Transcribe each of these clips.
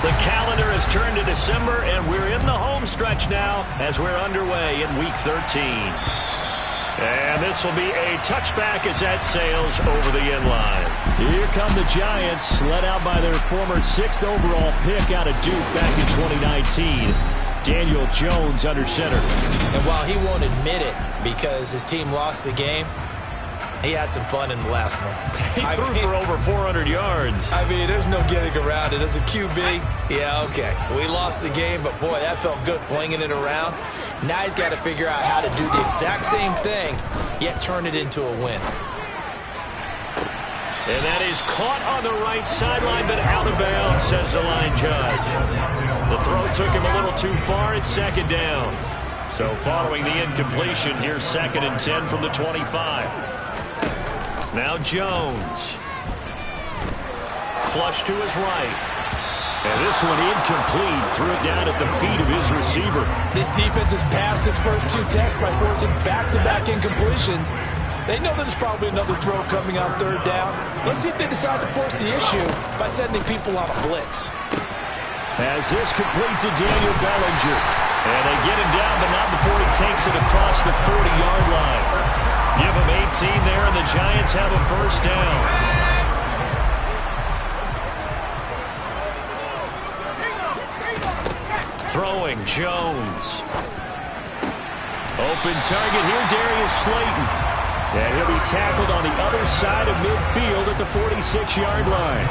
The calendar has turned to December, and we're in the home stretch now as we're underway in Week 13. And this will be a touchback as that sails over the end line. Here come the Giants, led out by their former 6th overall pick out of Duke back in 2019. Daniel Jones under center. And while he won't admit it because his team lost the game, he had some fun in the last one. He threw for over 400 yards. I mean, there's no getting around it. As a QB, yeah, okay. We lost the game, but boy, that felt good flinging it around. Now he's got to figure out how to do the exact same thing, yet turn it into a win. And that is caught on the right sideline, but out of bounds, says the line judge. The throw took him a little too far. It's second down. So following the incompletion, here's 2nd and 10 from the 25. Now Jones. Flush to his right. And this one incomplete. Threw it down at the feet of his receiver. This defense has passed its first 2 tests by forcing back-to-back incompletions. They know there's probably another throw coming on 3rd down. Let's see if they decide to force the issue by sending people on a blitz. As this complete to Daniel Bellinger. And they get him down, but not before he takes it across the 40-yard line. Give him 18 there, and the Giants have a first down. Throwing, Jones. Open target here, Darius Slayton. And he'll be tackled on the other side of midfield at the 46-yard line.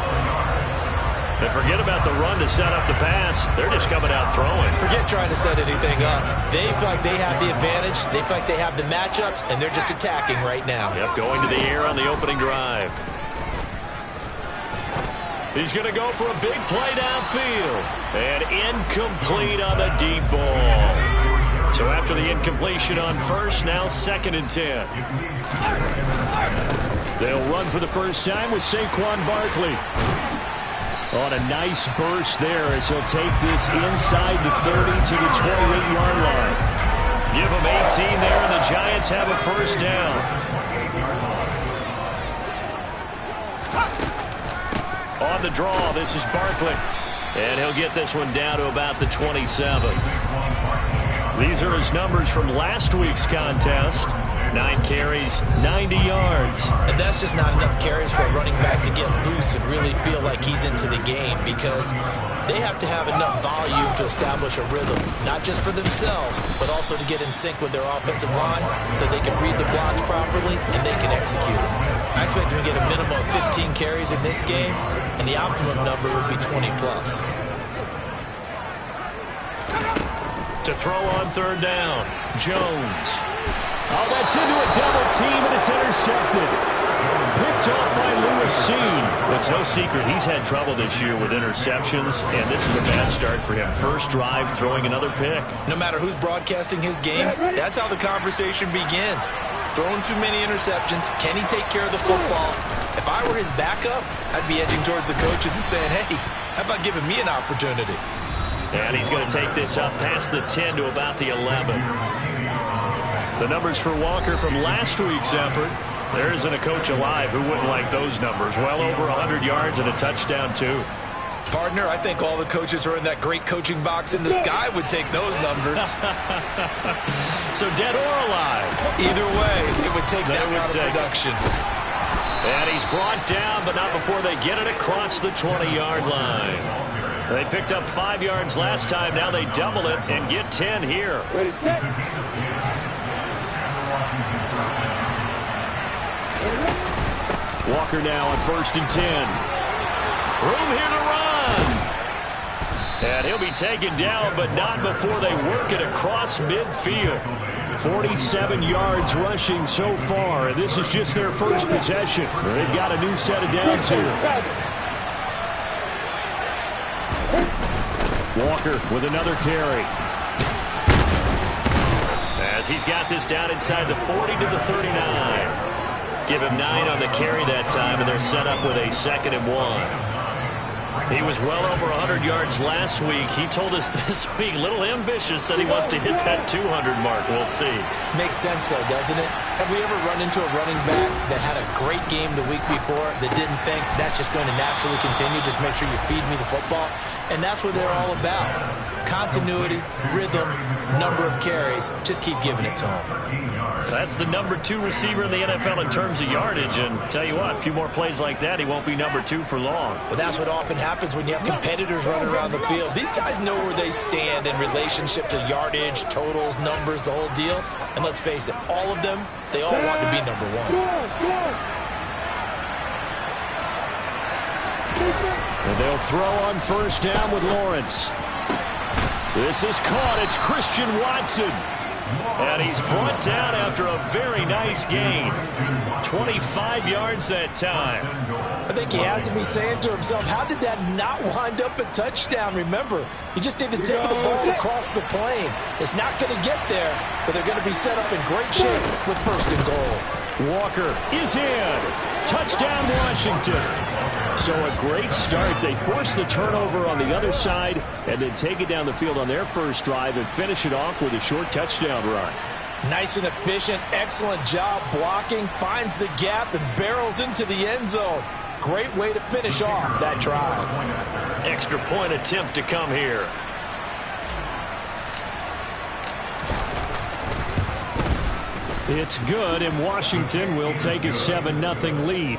And forget about the run to set up the pass. They're just coming out throwing. Forget trying to set anything up. They feel like they have the advantage. They feel like they have the matchups, and they're just attacking right now. Yep, going to the air on the opening drive. He's going to go for a big play downfield. And incomplete on the deep ball. So after the incompletion on first, now 2nd and 10. They'll run for the first time with Saquon Barkley. On a nice burst there as he'll take this inside the 30 to the 28-yard line. Give him 18 there, and the Giants have a first down. On the draw, this is Barkley. And he'll get this one down to about the 27. These are his numbers from last week's contest. 9 carries, 90 yards. And that's just not enough carries for a running back to get loose and really feel like he's into the game, because they have to have enough volume to establish a rhythm, not just for themselves, but also to get in sync with their offensive line so they can read the blocks properly and they can execute it. I expect them to get a minimum of 15 carries in this game, and the optimum number would be 20 plus. To throw on 3rd down, Jones. Oh, that's into a double team, and it's intercepted. Picked off by Lewis Seen. It's no secret he's had trouble this year with interceptions, and this is a bad start for him. First drive, throwing another pick. No matter who's broadcasting his game, that's how the conversation begins. Throwing too many interceptions. Can he take care of the football? If I were his backup, I'd be edging towards the coaches and saying, hey, how about giving me an opportunity? And he's going to take this up past the 10 to about the 11. The numbers for Walker from last week's effort. There isn't a coach alive who wouldn't like those numbers. Well over 100 yards and a touchdown, too. Partner, I think all the coaches who are in that great coaching box in the sky would take those numbers. So dead or alive? Either way, it would take that kind of production. And he's brought down, but not before they get it across the 20-yard line. They picked up 5 yards last time. Now they double it and get 10 here. Walker now on 1st and 10. Room here to run. And he'll be taken down, but not before they work it across midfield. 47 yards rushing so far, and this is just their first possession. They've got a new set of downs here. Walker with another carry. As he's got this down inside the 40 to the 39. Give him 9 on the carry that time, and they're set up with a 2nd and 1. He was well over 100 yards last week. He told us this week, a little ambitious, said he wants to hit that 200 mark. We'll see. Makes sense, though, doesn't it? Have we ever run into a running back that had a great game the week before that didn't think that's just going to naturally continue? Just make sure you feed me the football. And that's what they're all about. Continuity, rhythm, number of carries. Just keep giving it to him. That's the #2 receiver in the NFL in terms of yardage. And tell you what, a few more plays like that, he won't be #2 for long. Well, that's what often happens when you have competitors running around the field. These guys know where they stand in relationship to yardage, totals, numbers, the whole deal. And let's face it, all of them, they all want to be #1. And they'll throw on first down with Lawrence. This is caught. It's Christian Watson. And he's brought down after a very nice gain. 25 yards that time. I think he has to be saying to himself, how did that not wind up a touchdown? Remember, you just need to tip the ball across the plane. It's not going to get there, but they're going to be set up in great shape with first and goal. Walker is in. Touchdown, Washington. So a great start. They force the turnover on the other side and then take it down the field on their first drive and finish it off with a short touchdown run. Nice and efficient. Excellent job blocking. Finds the gap and barrels into the end zone. Great way to finish off that drive. Extra point attempt to come here. It's good, and Washington will take a 7-0 lead.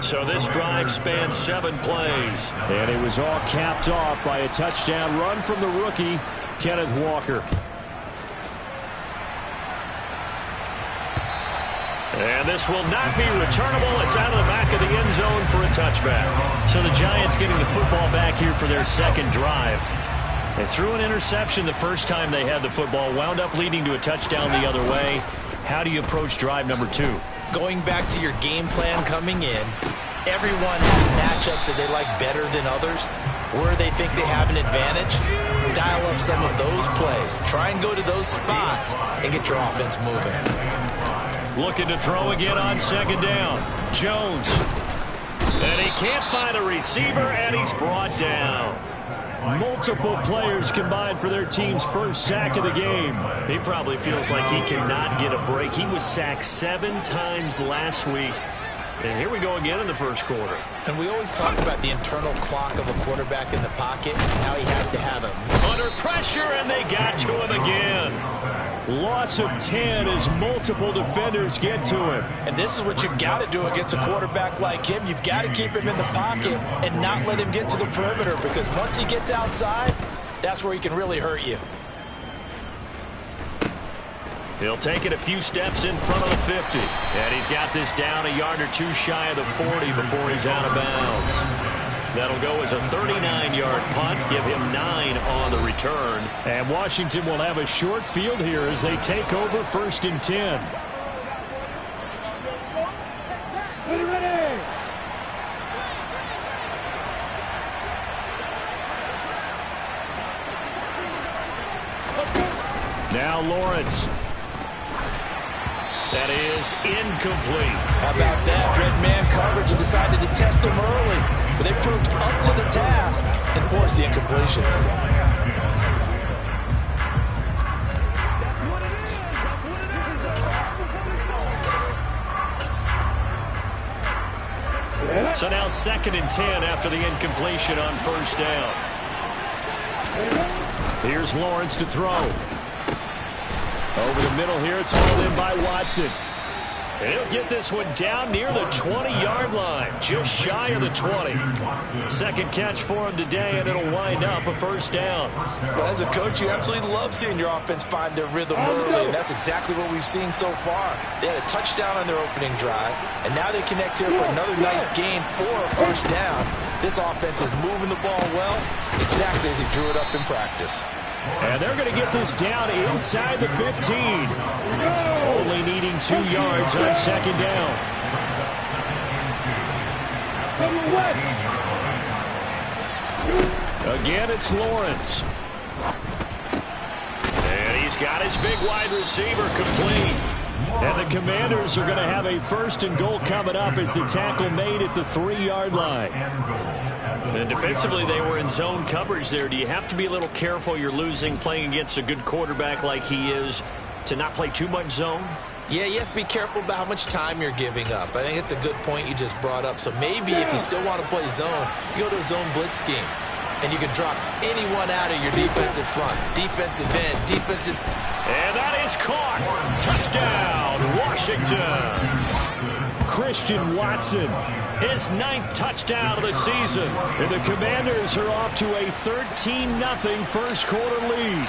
So this drive spans 7 plays. And it was all capped off by a touchdown run from the rookie, Kenneth Walker. And this will not be returnable. It's out of the back of the end zone for a touchback. So the Giants getting the football back here for their second drive. They threw an interception the first time they had the football, wound up leading to a touchdown the other way. How do you approach drive #2? Going back to your game plan coming in, everyone has matchups that they like better than others. Where they think they have an advantage, dial up some of those plays. Try and go to those spots and get your offense moving. Looking to throw again on second down. Jones. And he can't find a receiver, and he's brought down. Multiple players combined for their team's first sack of the game. He probably feels like he cannot get a break. He was sacked 7 times last week. And here we go again in the first quarter. And we always talk about the internal clock of a quarterback in the pocket, how he has to have it. Under pressure, and they got to him again. Loss of 10 as multiple defenders get to him. And this is what you've got to do against a quarterback like him. You've got to keep him in the pocket and not let him get to the perimeter, because once he gets outside, that's where he can really hurt you. He'll take it a few steps in front of the 50. And he's got this down a yard or two shy of the 40 before he's out of bounds. That'll go as a 39-yard punt, give him 9 on the return. And Washington will have a short field here as they take over first and 10. Now Lawrence. That is incomplete. How about that? Red man coverage and decided to test him early. But they proved up to the task and forced the incompletion. So now 2nd and 10 after the incompletion on first down. Here's Lawrence to throw. Over the middle here, it's hauled in by Watson. And he'll get this one down near the 20-yard line, just shy of the 20. Second catch for him today, and it'll wind up a first down. Well, as a coach, you absolutely love seeing your offense find their rhythm early, and that's exactly what we've seen so far. They had a touchdown on their opening drive, and now they connect here for another nice gain for a first down. This offense is moving the ball well, exactly as he drew it up in practice. And they're going to get this down inside the 15. Only needing 2 yards on second down. Again, it's Lawrence. And he's got his big wide receiver complete. And the Commanders are going to have a 1st and goal coming up as the tackle made at the 3-yard line. And defensively, they were in zone coverage there. Do you have to be a little careful? You're losing playing against a good quarterback like he is to not play too much zone? Yeah, you have to be careful about how much time you're giving up. I think it's a good point you just brought up. So maybe if you still want to play zone, you go to a zone blitz scheme. And you can drop anyone out of your defensive front. Defensive end, defensive... And that is caught. Touchdown, Washington. Christian Watson. His 9th touchdown of the season. And the Commanders are off to a 13-0 first quarter lead.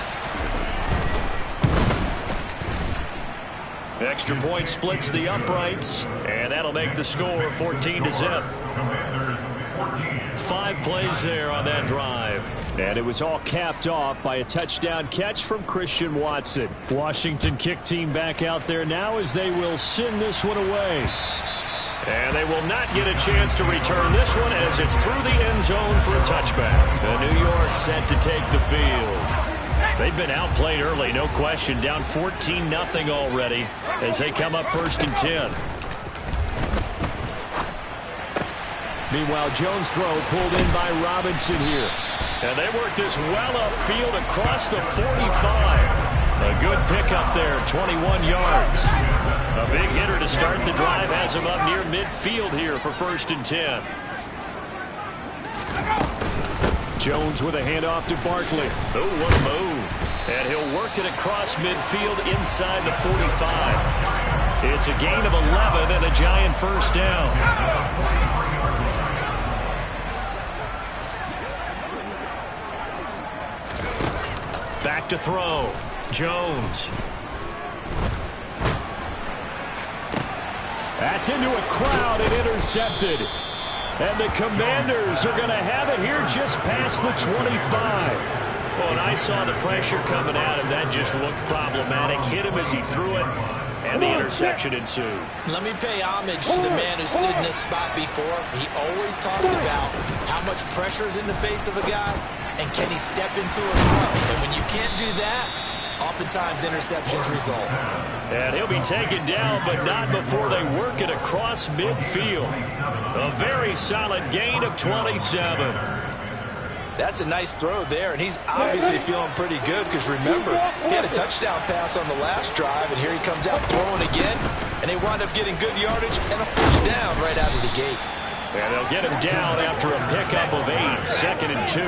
Extra point splits the uprights. And that'll make the score 14-0. 5 plays there on that drive. And it was all capped off by a touchdown catch from Christian Watson. Washington kick team back out there now as they will send this one away. And they will not get a chance to return this one as it's through the end zone for a touchback. The New York set to take the field. They've been outplayed early, no question. Down 14-0 already as they come up 1st and 10. Meanwhile, Jones' throw pulled in by Robinson here. And they work this well upfield across the 45. A good pickup there, 21 yards. A big hitter to start the drive has him up near midfield here for 1st and 10. Jones with a handoff to Barkley. Oh, what a move. And he'll work it across midfield inside the 45. It's a gain of 11 and a giant 1st down. Back to throw. Jones. That's into a crowd and intercepted. And the Commanders are going to have it here just past the 25. Well, and I saw the pressure coming at him. That just looked problematic. Hit him as he threw it, and the interception ensued. Let me pay homage to the man who stood in this spot before. He always talked about how much pressure is in the face of a guy, and can he step into a throw. And when you can't do that, oftentimes interceptions result. And he'll be taken down, but not before they work it across midfield. A very solid gain of 27. That's a nice throw there, and he's obviously feeling pretty good because, remember, he had a touchdown pass on the last drive, and here he comes out throwing again, and they wind up getting good yardage and a push down right out of the gate. And they'll get him down after a pickup of 8, 2nd and 2.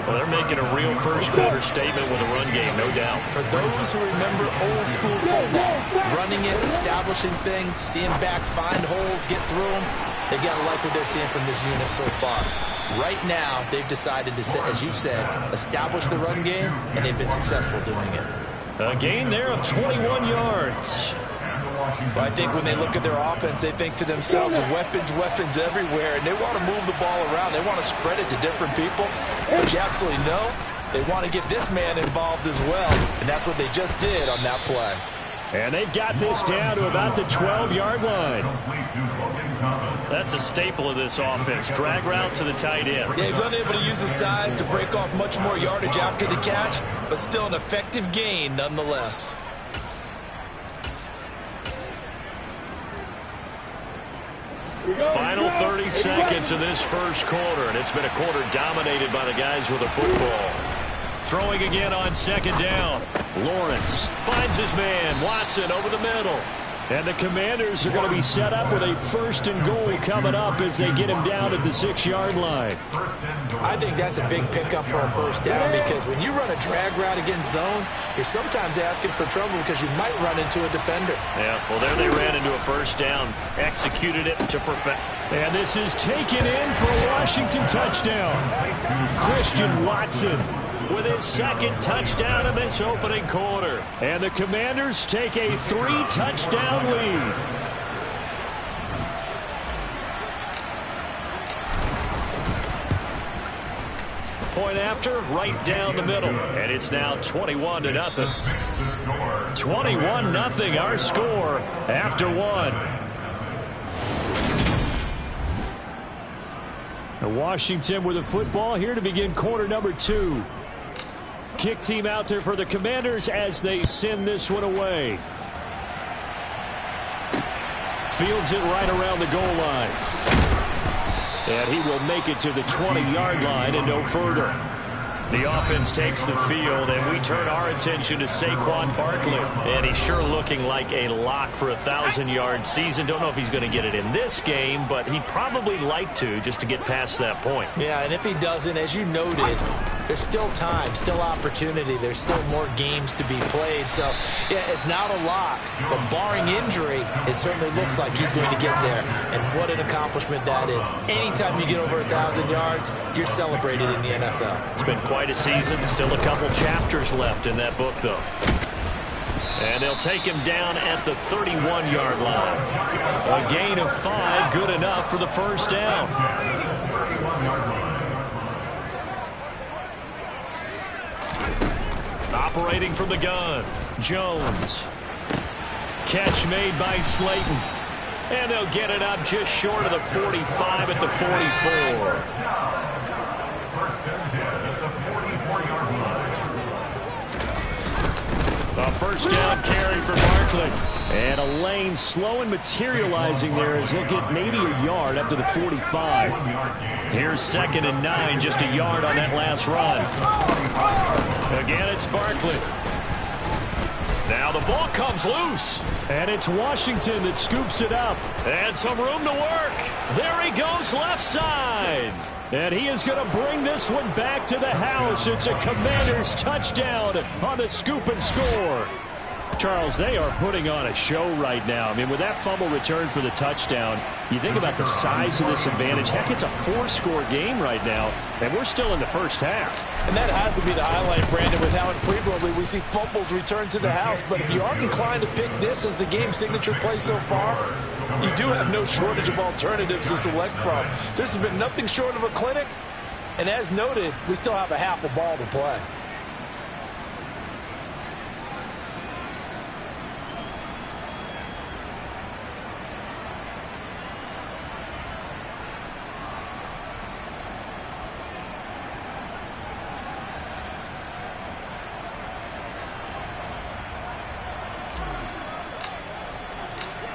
Well, they're making a real first quarter statement with a run game, no doubt. For those who remember old school football, running it, establishing things, seeing backs find holes, get through them, they've got to like what they're seeing from this unit so far. Right now, they've decided to, as you said, establish the run game, and they've been successful doing it. A gain there of 21 yards. Well, I think when they look at their offense, they think to themselves, weapons, weapons everywhere, and they want to move the ball around. They want to spread it to different people. But you absolutely know they want to get this man involved as well, and that's what they just did on that play. And they've got this down to about the 12-yard line. That's a staple of this offense. Drag route to the tight end. Yeah, he's unable to use his size to break off much more yardage after the catch, but still an effective gain nonetheless. Final 30 seconds of this first quarter, and it's been a quarter dominated by the guys with the football. Throwing again on 2nd down. Lawrence finds his man. Watson over the middle. And the Commanders are going to be set up with a 1st and goal coming up as they get him down at the 6-yard line. I think that's a big pickup for a 1st down because when you run a drag route against zone, you're sometimes asking for trouble because you might run into a defender. Yeah, well, there they ran into a 1st down, executed it to perfection. And this is taken in for a Washington touchdown. Christian Watson with his 2nd touchdown in this opening quarter. And the Commanders take a 3-touchdown lead. Point after, right down the middle. And it's now 21-0. 21-0, our score after 1. And Washington with the football here to begin quarter number 2. Kick team out there for the Commanders as they send this one away. Fields it right around the goal line. And he will make it to the 20-yard line and no further. The offense takes the field, and we turn our attention to Saquon Barkley. And he's sure looking like a lock for a 1,000-yard season. Don't know if he's going to get it in this game, but he'd probably like to just to get past that point. Yeah, and if he doesn't, as you noted, there's still time, still opportunity. There's still more games to be played. So, yeah, it's not a lock, but barring injury, it certainly looks like he's going to get there. And what an accomplishment that is. Anytime you get over 1,000 yards, you're celebrated in the NFL. It's been quite a season. Still a couple chapters left in that book, though. And they'll take him down at the 31-yard line. A gain of 5, good enough for the first down. Operating from the gun, Jones. Catch made by Slayton. And they'll get it up just short of the 45 at the 44. A first down carry for Barkley. And a lane slow and materializing there as he'll get maybe a yard up to the 45. Here's 2nd and 9, just a yard on that last run. Again, it's Barkley. Now the ball comes loose. And it's Washington that scoops it up. And some room to work. There he goes, left side. And he is going to bring this one back to the house. It's a Commanders touchdown on the scoop and score. Charles, they are putting on a show right now. I mean, with that fumble return for the touchdown, you think about the size of this advantage. Heck, it's a 4-score game right now, and we're still in the first half. And that has to be the highlight, Brandon, with how infrequently we see fumbles return to the house. But if you aren't inclined to pick this as the game signature play so far, you do have no shortage of alternatives to select from. This has been nothing short of a clinic. And as noted, we still have a half a ball to play.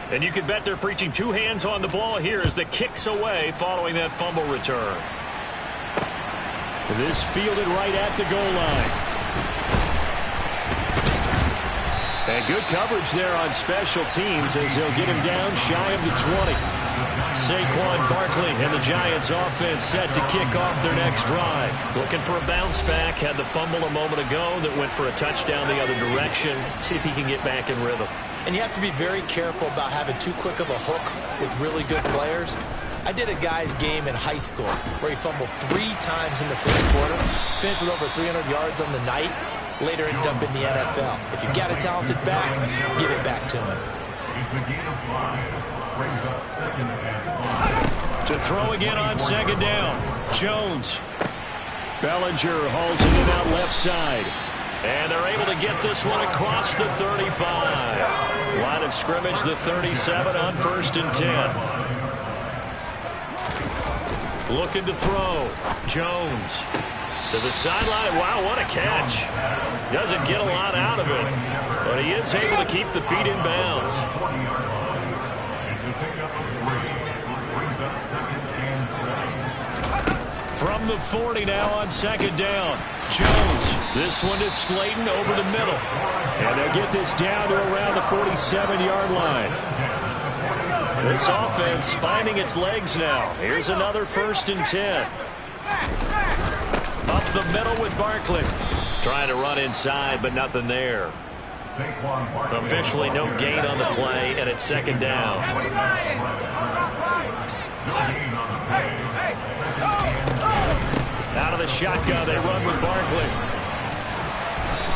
And you can bet they're preaching 2 hands on the ball here as the kicks away following that fumble return. This fielded right at the goal line. And good coverage there on special teams as they'll get him down shy of the 20. Saquon Barkley and the Giants offense set to kick off their next drive. Looking for a bounce back. Had the fumble a moment ago that went for a touchdown the other direction. See if he can get back in rhythm. And you have to be very careful about having too quick of a hook with really good players. I did a guy's game in high school where he fumbled 3 times in the first quarter, finished with over 300 yards on the night, later ended up in the NFL. If you've got a talented back, give it back to him. To throw again on 2nd down, Jones. Bellinger hauls it in out left side. And they're able to get this one across the 35. Line of scrimmage, the 37 on 1st and 10. Looking to throw. Jones to the sideline. Wow, what a catch. Doesn't get a lot out of it, but he is able to keep the feet in bounds. From the 40 now on 2nd down. Jones. This one to Slayton over the middle. And they'll get this down to around the 47-yard line. This offense finding its legs now. Here's another 1st and 10. Up the middle with Barkley. Trying to run inside, but nothing there. Officially no gain on the play, and it's 2nd down. Out of the shotgun, they run with Barkley.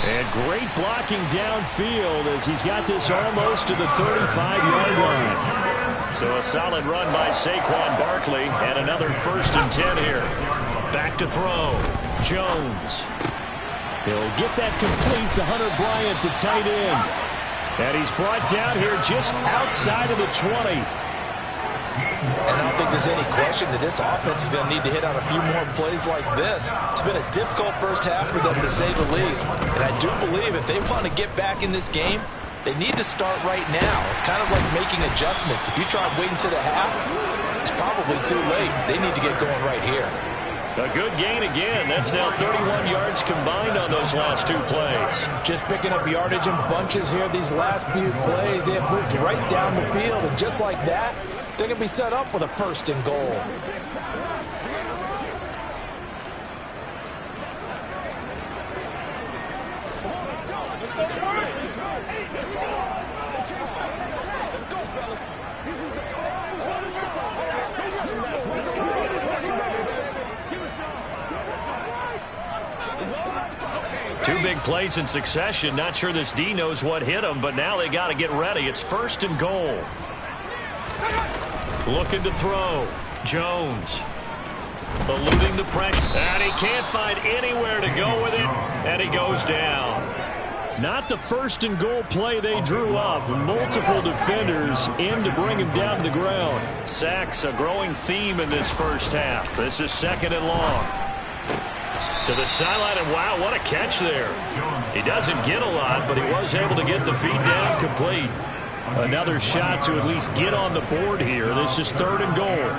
And great blocking downfield as he's got this almost to the 35-yard line. So a solid run by Saquon Barkley, and another 1st and 10 here. Back to throw. Jones. He'll get that complete to Hunter Bryant, the tight end. And he's brought down here just outside of the 20. And I don't think there's any question that this offense is going to need to hit on a few more plays like this. It's been a difficult first half for them, to say the least. And I do believe if they want to get back in this game, They need to start right now. It's kind of like making adjustments. If you try waiting to the half, it's probably too late. They need to get going right here. A good gain again. That's now 31 yards combined on those last two plays. Just picking up yardage in bunches here. These last few plays, they have moved right down the field. And just like that, they're going to be set up with a 1st and goal. Two big plays in succession. Not sure this D knows what hit him, but now they got to get ready. It's 1st and goal. Looking to throw. Jones. Eluding the pressure. And he can't find anywhere to go with it. And he goes down. Not the 1st and goal play they drew up. Multiple defenders in to bring him down to the ground. Sacks, a growing theme in this first half. This is 2nd and long. To the sideline, and wow, what a catch there. He doesn't get a lot, but he was able to get the feed down complete. Another shot to at least get on the board here. This is 3rd and goal.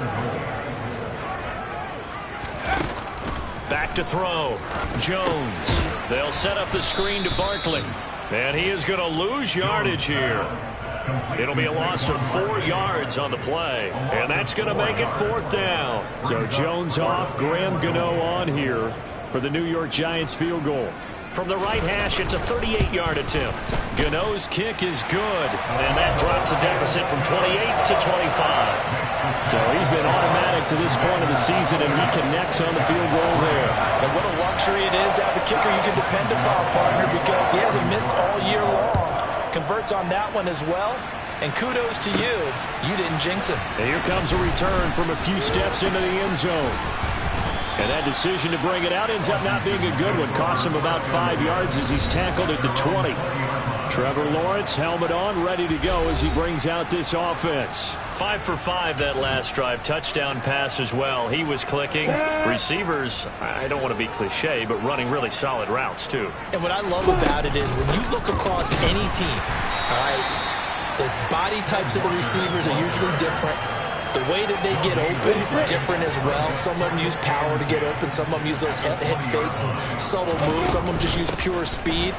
Back to throw. Jones. They'll set up the screen to Barkley. And he is going to lose yardage here. It'll be a loss of 4 yards on the play. And that's going to make it 4th down. So Jones off, Graham Gano on here for the New York Giants field goal. From the right hash, it's a 38-yard attempt. Gano's kick is good. And that drops the deficit from 28 to 25. So he's been automatic to this point of the season, and he connects on the field goal there. And what a luxury it is to have a kicker you can depend upon, partner, because he hasn't missed all year long. Converts on that one as well. And kudos to you. You didn't jinx him. And here comes a return from a few steps into the end zone. And that decision to bring it out ends up not being a good one. Cost him about 5 yards as he's tackled at the 20. Trevor Lawrence, helmet on, ready to go as he brings out this offense. 5 for 5 that last drive. Touchdown pass as well. He was clicking. Receivers, I don't want to be cliche, but running really solid routes too. And what I love about it is when you look across any team, all right, the body types of the receivers are usually different. The way that they get open, different as well. Some of them use power to get open. Some of them use those head fakes and subtle moves. Some of them just use pure speed.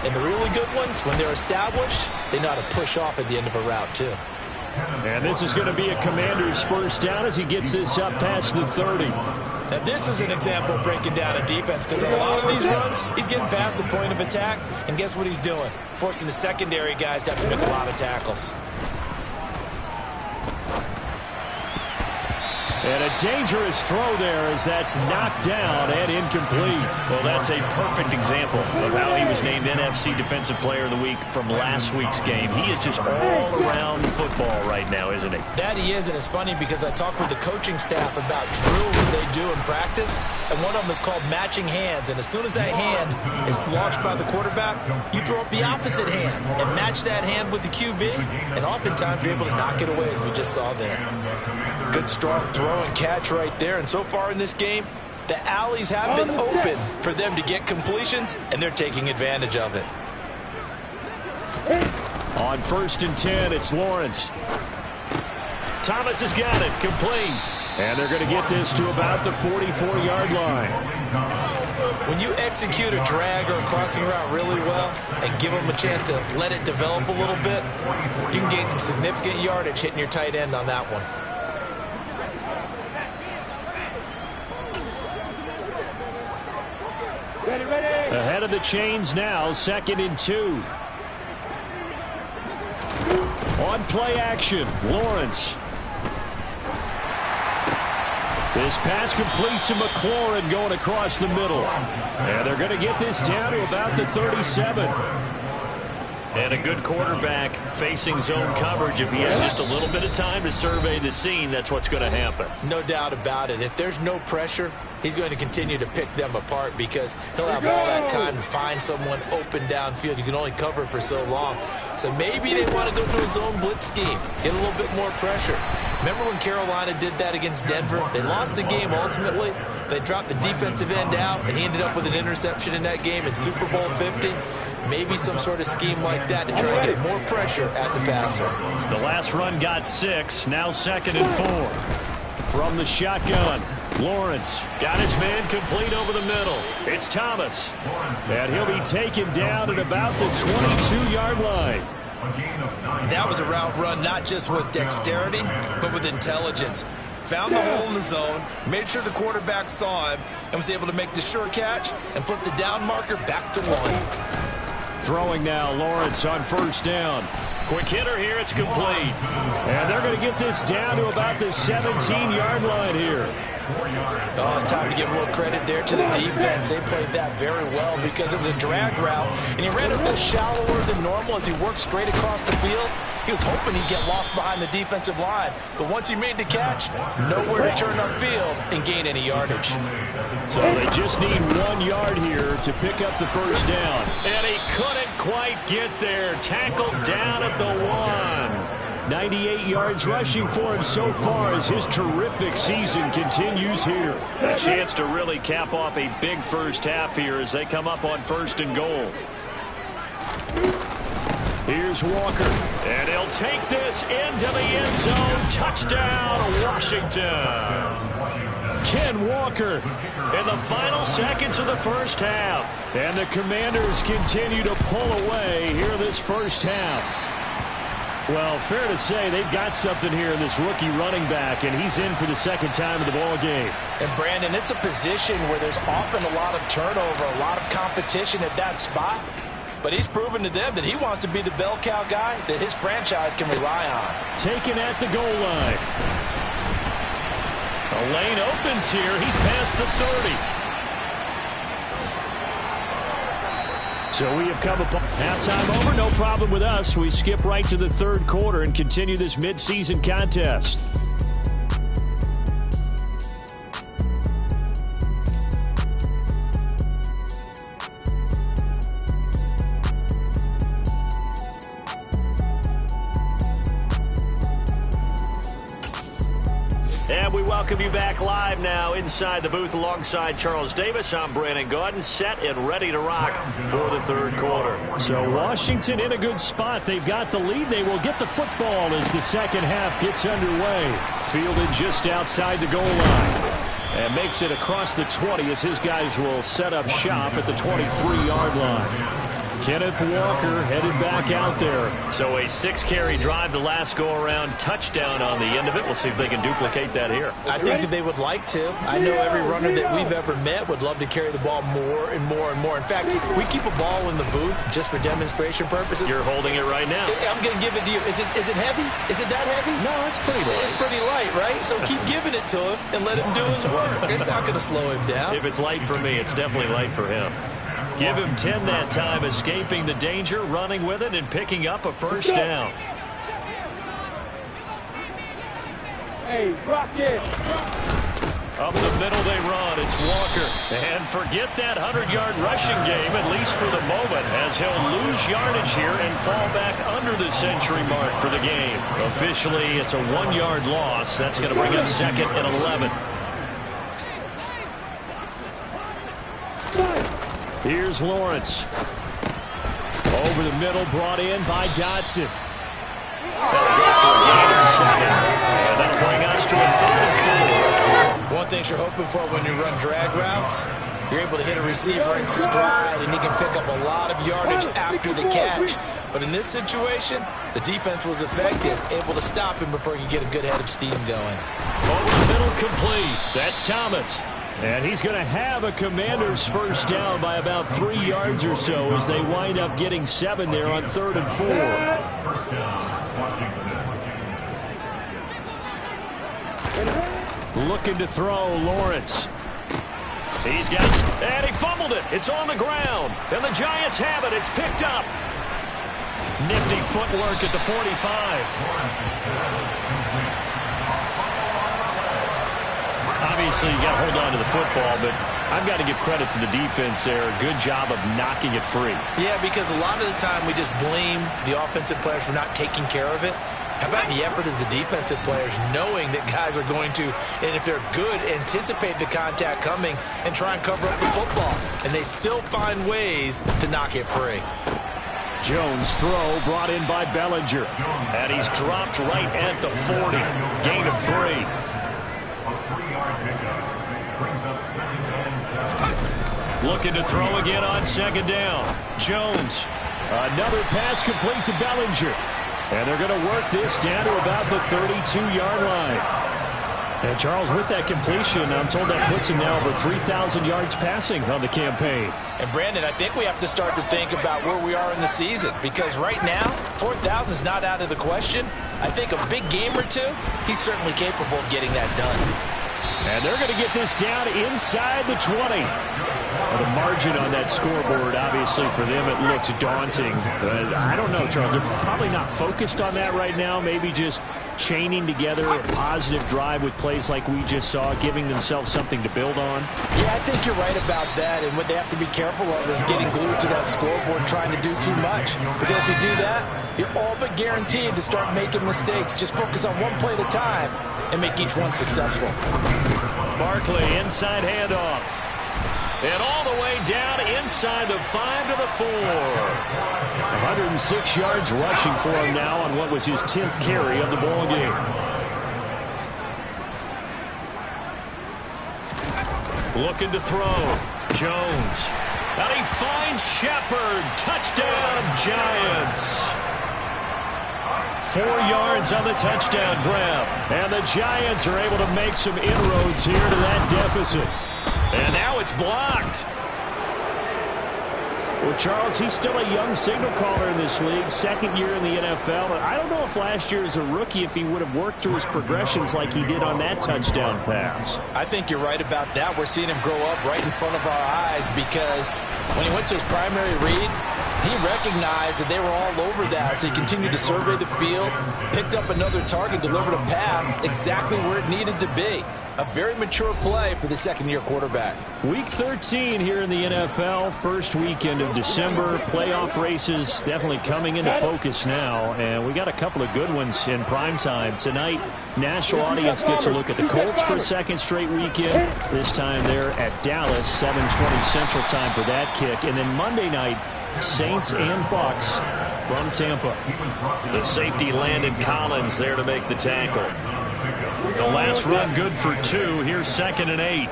And the really good ones, when they're established, they know how to push off at the end of a route, too. And this is going to be a Commander's 1st down as he gets this up past the 30. Now, this is an example of breaking down a defense, because in a lot of these runs, he's getting past the point of attack, and guess what he's doing? Forcing the secondary guys to have to make a lot of tackles. And a dangerous throw there as that's knocked down and incomplete. Well, that's a perfect example of how he was named NFC Defensive Player of the Week from last week's game. He is just all around football right now, isn't he? That he is, and it's funny because I talked with the coaching staff about drills that they do in practice, and one of them is called matching hands. And as soon as that hand is launched by the quarterback, you throw up the opposite hand and match that hand with the QB, and oftentimes you're able to knock it away, as we just saw there. Good strong throw and catch right there. And so far in this game, the alleys have been open for them to get completions, and they're taking advantage of it. On 1st and 10, it's Lawrence. Thomas has got it. Complete. And they're going to get this to about the 44-yard line. When you execute a drag or a crossing route really well and give them a chance to let it develop a little bit, you can gain some significant yardage hitting your tight end on that one. Ahead of the chains now, 2nd and 2. On play action, Lawrence. This pass complete to McLaurin going across the middle. And they're going to get this down to about the 37. And a good quarterback facing zone coverage. If he has just a little bit of time to survey the scene, that's what's going to happen. No doubt about it. If there's no pressure, he's going to continue to pick them apart because he'll have all that time to find someone open downfield. You can only cover for so long. So maybe they want to go to a zone blitz scheme, get a little bit more pressure. Remember when Carolina did that against Denver? They lost the game ultimately. They dropped the defensive end out, and he ended up with an interception in that game in Super Bowl 50. Maybe some sort of scheme like that to try and get more pressure at the passer. The last run got 6. Now 2nd and 4. From the shotgun, Lawrence got his man complete over the middle. It's Thomas. And he'll be taken down at about the 22-yard line. That was a route run not just with dexterity, but with intelligence. Found the hole in the zone, made sure the quarterback saw him, and was able to make the sure catch and flip the down marker back to 1. Throwing now, Lawrence on 1st down. Quick hitter here, it's complete. And they're going to get this down to about the 17-yard line here. Oh, it's time to give a little credit there to the defense. They played that very well because it was a drag route, and he ran a bit shallower than normal as he worked straight across the field. He was hoping he'd get lost behind the defensive line, but once he made the catch, nowhere to turn upfield and gain any yardage. So they just need 1 yard here to pick up the 1st down. And he couldn't quite get there. Tackled down at the 1. 98 yards rushing for him so far as his terrific season continues here. A chance to really cap off a big first half here as they come up on 1st and goal. Here's Walker. And he'll take this into the end zone. Touchdown, Washington. Ken Walker in the final seconds of the first half. And the Commanders continue to pull away here this first half. Well, fair to say they've got something here in this rookie running back, and he's in for the 2nd time of the ball game. And, Brandon, it's a position where there's often a lot of turnover, a lot of competition at that spot. But he's proven to them that he wants to be the bell cow guy that his franchise can rely on. Taken at the goal line. A lane opens here. He's past the 30. So we have come upon halftime over. No problem with us. We skip right to the 3rd quarter and continue this midseason contest. And we welcome you back live now inside the booth alongside Charles Davis. I'm Brandon Gaudin, set and ready to rock for the 3rd quarter. So Washington in a good spot. They've got the lead. They will get the football as the 2nd half gets underway. Fielded just outside the goal line. And makes it across the 20 as his guys will set up shop at the 23-yard line. Kenneth Walker headed back out there. So a 6-carry drive the last go-around, touchdown on the end of it. We'll see if they can duplicate that here. I think that they would like to. I know every runner that we've ever met would love to carry the ball more and more and more. In fact, we keep a ball in the booth just for demonstration purposes. You're holding it right now. I'm going to give it to you. Is it heavy? Is it that heavy? No, it's pretty light. It's pretty light, right? So keep giving it to him and let him do his work. It's not going to slow him down. If it's light for me, it's definitely light for him. Give him 10 that time, escaping the danger, running with it, and picking up a 1st down. Hey, rock it. Up the middle they run. It's Walker. And forget that 100-yard rushing game, at least for the moment, as he'll lose yardage here and fall back under the century mark for the game. Officially, it's a 1-yard loss. That's going to bring up 2nd and 11. Here's Lawrence. Over the middle, brought in by Dotson. That'll go for a gain of 2nd. And that'll bring us to a 3rd and 4. One thing you're hoping for when you run drag routes, you're able to hit a receiver in stride, and he can pick up a lot of yardage after the catch. But in this situation, the defense was effective, able to stop him before he could get a good head of steam going. Over the middle, complete. That's Thomas. And he's going to have a Commander's 1st down by about 3 yards or so as they wind up getting 7 there on 3rd and 4. Looking to throw, Lawrence. He's got it, and he fumbled it. It's on the ground, and the Giants have it. It's picked up. Nifty footwork at the 45. Obviously, you got to hold on to the football, but I've got to give credit to the defense there. Good job of knocking it free. Yeah, because a lot of the time we just blame the offensive players for not taking care of it. How about the effort of the defensive players knowing that guys are going to, and if they're good, anticipate the contact coming and try and cover up the football. And they still find ways to knock it free. Jones' throw brought in by Bellinger. And he's dropped right at the 40. Gain of 3. Looking to throw again on second down. Jones. Another pass complete to Bellinger. And they're going to work this down to about the 32-yard line. And Charles, with that completion, I'm told that puts him now over 3,000 yards passing on the campaign. And Brandon, I think we have to start to think about where we are in the season, because right now, 4,000 is not out of the question. I think a big game or two, he's certainly capable of getting that done. And they're going to get this down inside the 20. Well, the margin on that scoreboard, obviously, for them, it looks daunting. But I don't know, Charles. They're probably not focused on that right now. Maybe just chaining together a positive drive with plays like we just saw, giving themselves something to build on. Yeah, I think you're right about that. And what they have to be careful of is getting glued to that scoreboard, trying to do too much. But then if you do that, you're all but guaranteed to start making mistakes. Just focus on one play at a time and make each one successful. Barkley, inside handoff. And all the way down inside the 5 to the 4. 106 yards rushing for him now on what was his 10th carry of the ball game. Looking to throw. Jones. And he finds Shepard. Touchdown, Giants. 4 yards on the touchdown grab. And the Giants are able to make some inroads here to that deficit. And now it's blocked. Well, Charles, he's still a young signal caller in this league, second year in the NFL. I don't know if last year as a rookie, if he would have worked through his progressions like he did on that touchdown pass. I think you're right about that. We're seeing him grow up right in front of our eyes, because when he went to his primary read, he recognized that they were all over that, so he continued to survey the field, picked up another target, delivered a pass exactly where it needed to be. A very mature play for the second-year quarterback. Week 13 here in the NFL, first weekend of December. Playoff races definitely coming into focus now, and we got a couple of good ones in primetime. Tonight, national audience gets a look at the Colts for a second straight weekend. This time they're at Dallas, 7:20 Central Time for that kick. And then Monday night, Saints and Bucs from Tampa. The safety Landon Collins there to make the tackle. The last run good for 2. Here's 2nd and 8.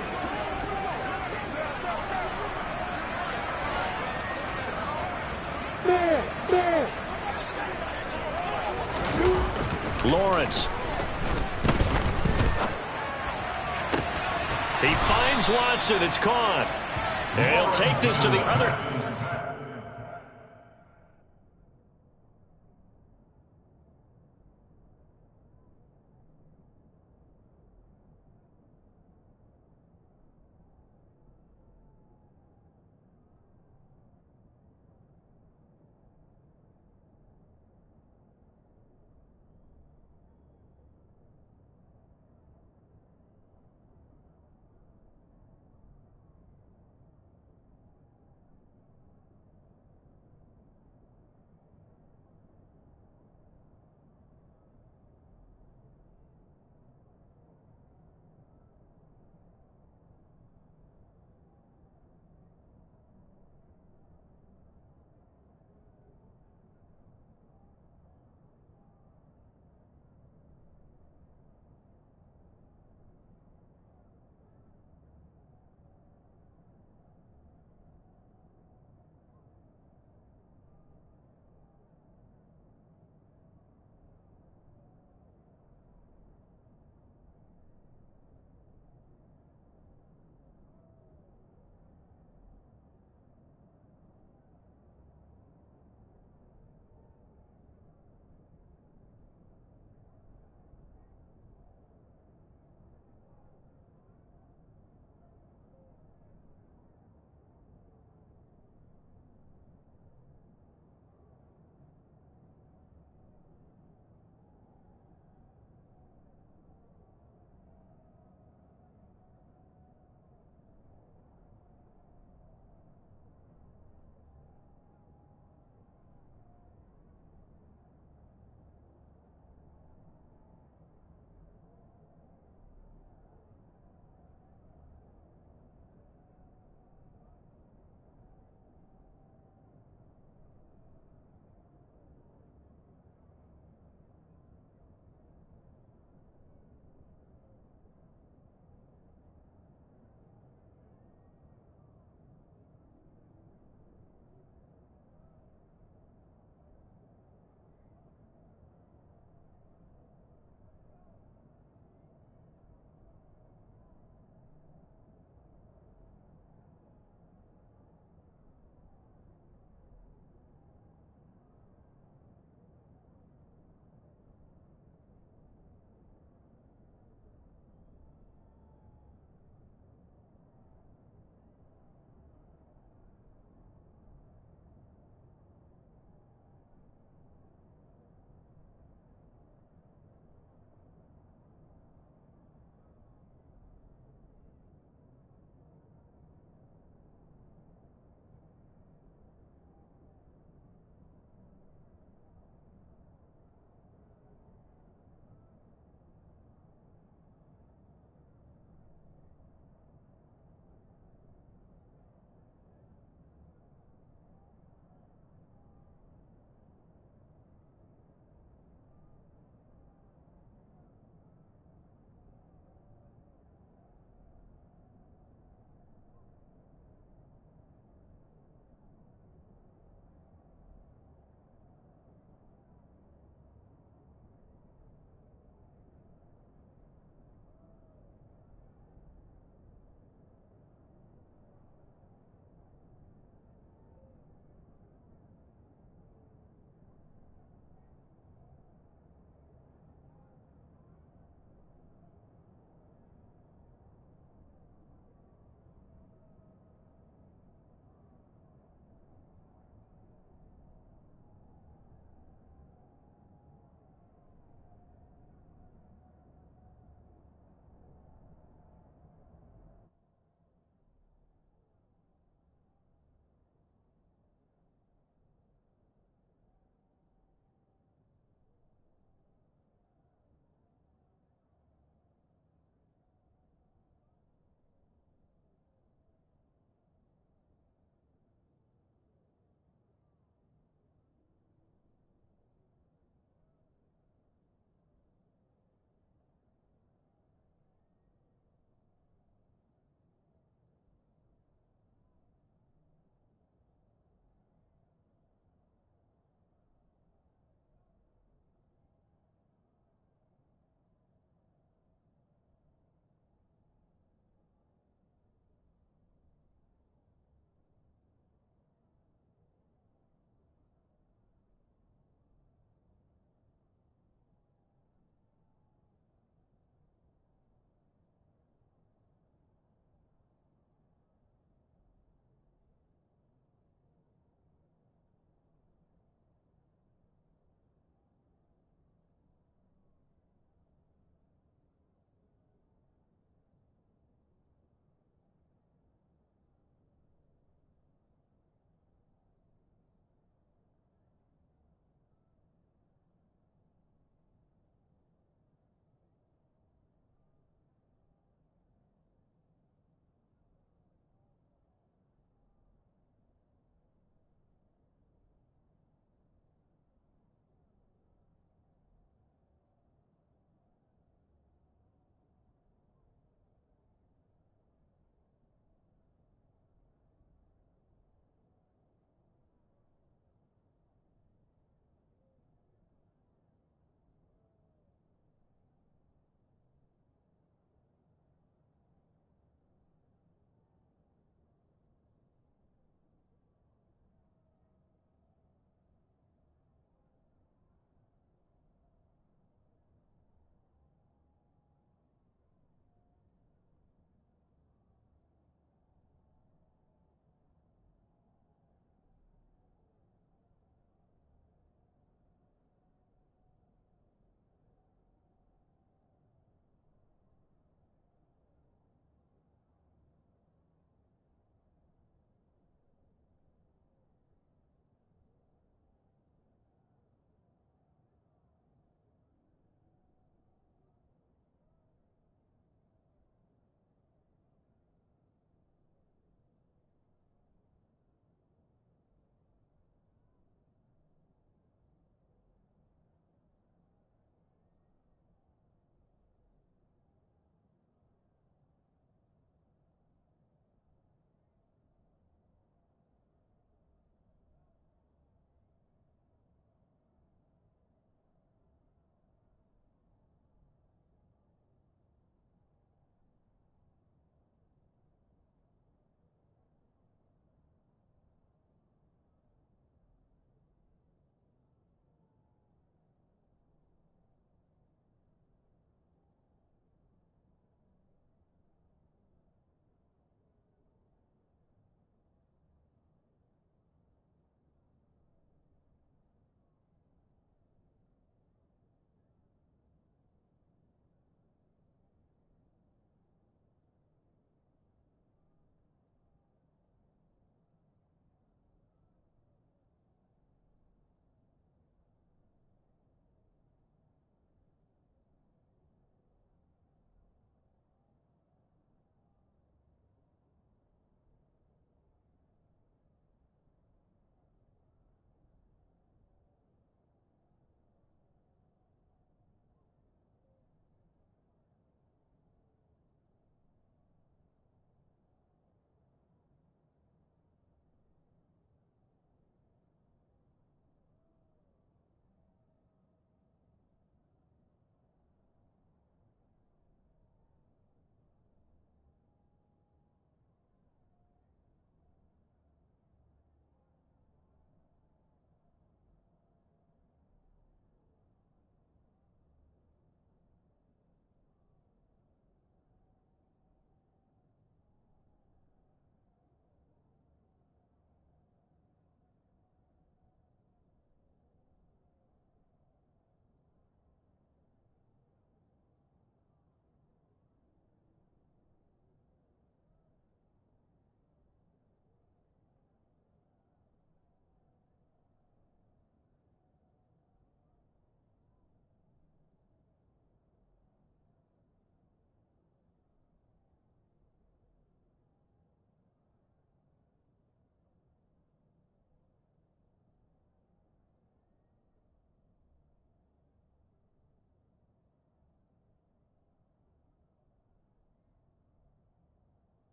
Lawrence. He finds Watson. It's caught. And he'll take this to the other.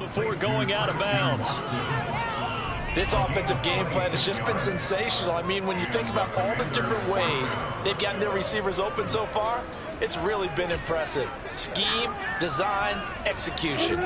before going out of bounds. This offensive game plan has just been sensational. I mean, when you think about all the different ways they've gotten their receivers open so far, it's really been impressive. Scheme, design, execution.